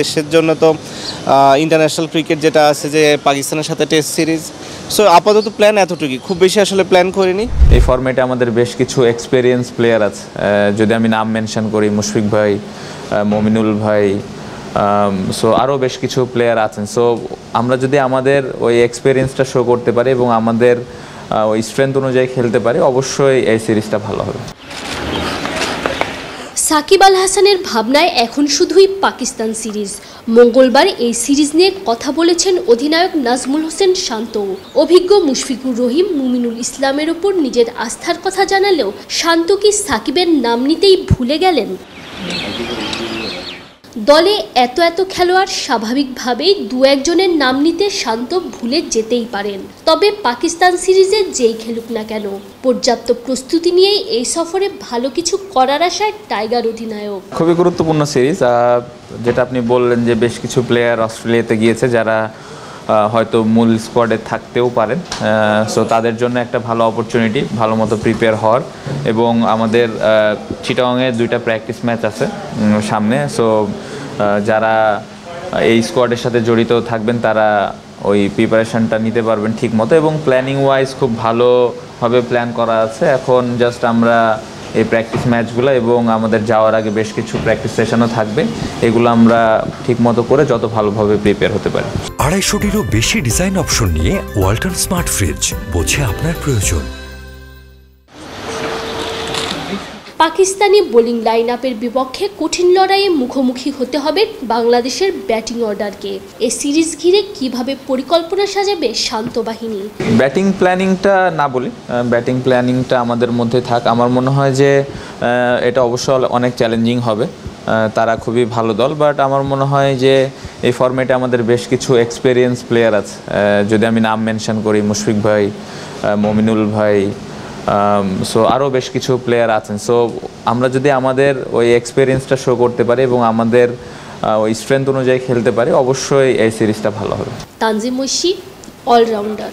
দেশের জন্য তো ইন্টারন্যাশনাল ক্রিকেট যেটা আছে যে পাকিস্তানের সাথে টেস্ট সিরিজ, সো আপাতত প্ল্যান এতটুকুই, খুব বেশি আসলে প্ল্যান করিনি। এই ফরম্যাটে আমাদের বেশ কিছু এক্সপেরিয়েন্স প্লেয়ার আছে, যদি আমি নাম মেনশন করি মুশফিক ভাই, মমিনুল ভাই, সো আরও বেশ কিছু প্লেয়ার আছেন। সো আমরা যদি আমাদের ওই এক্সপেরিয়েন্সটা শো করতে পারি এবং আমাদের ওই স্ট্রেংথ অনুযায়ী খেলতে পারি, অবশ্যই এই সিরিজটা ভালো হবে। সাকিব আল হাসানের ভাবনায় এখন শুধুই পাকিস্তান সিরিজ। মঙ্গলবার এই সিরিজ নিয়ে কথা বলেছেন অধিনায়ক নাজমুল হোসেন শান্ত। অভিজ্ঞ মুশফিকুর রহিম, মুমিনুল ইসলামের ওপর নিজের আস্থার কথা জানালেও শান্ত কি সাকিবের নাম নিতেই ভুলে গেলেন? দলে এত খেলোয়াড়, স্বাভাবিকভাবেই দু একজনের নাম নিতে শান্ত ভুলে যেতেই পারেন। তবে পাকিস্তান সিরিজে যেই খেলুক না কেন, পর্যাপ্ত প্রস্তুতি নিয়েই এই সফরে ভালো কিছু করার আশায় টাইগার অধিনায়ক। খুবই গুরুত্বপূর্ণ সিরিজ, যেটা আপনি বললেন যে বেশ কিছু প্লেয়ার অস্ট্রেলিয়াতে গিয়েছে যারা হয়তো মূল স্কোয়াডে থাকতেও পারেন। সো তাদের জন্য একটা ভালো অপরচুনিটি ভালো মতো প্রিপেয়ার হওয়ার, এবং আমাদের চিটাগংয়ে 2টা প্র্যাকটিস ম্যাচ আছে সামনে। সো যারা এই স্কোয়াডের সাথে জড়িত থাকবেন তারা ওই প্রিপারেশনটা নিতে পারবেন ঠিক মতো, এবং প্ল্যানিং ওয়াইজ খুব ভালোভাবে প্ল্যান করা আছে। এখন জাস্ট আমরা এই প্র্যাকটিস ম্যাচগুলো এবং আমাদের যাওয়ার আগে বেশ কিছু প্র্যাকটিস সেশনও থাকবে, এগুলো আমরা ঠিক মতো করে যত ভালোভাবে প্রিপেয়ার হতে পারি। 250-টিরও বেশি ডিজাইন অপশন নিয়ে ওয়ালটন স্মার্ট ফ্রিজ, বোঝে আপনার প্রয়োজন। পাকিস্তানি বোলিং লাইন আপের বিপক্ষে কঠিন লড়াইয়ে মুখোমুখি হতে হবে বাংলাদেশের ব্যাটিং অর্ডারকে। এই সিরিজ ঘিরে কিভাবে পরিকল্পনা সাজাবে শান্ত বাহিনী? ব্যাটিং প্ল্যানিংটা না বলি, ব্যাটিং প্ল্যানিংটা আমাদের মধ্যে থাক। আমার মনে হয় যে এটা অবশ্য অনেক চ্যালেঞ্জিং হবে। তারা খুবই ভালো দল, বাট আমার মনে হয় যে এই ফরম্যাটে আমাদের বেশ কিছু এক্সপেরিয়েন্স প্লেয়ার আছে, যদি আমি নাম মেনশন করি মুশফিক ভাই, মমিনুল ভাই, সো আরও বেশ কিছু প্লেয়ার আছেন। সো আমরা যদি আমাদের ওই এক্সপেরিয়েন্সটা শো করতে পারি এবং আমাদের ওই স্ট্রেংথ অনুযায়ী খেলতে পারি, অবশ্যই এই সিরিজটা ভালো হবে। তানজিম ঐশী, অলরাউন্ডার।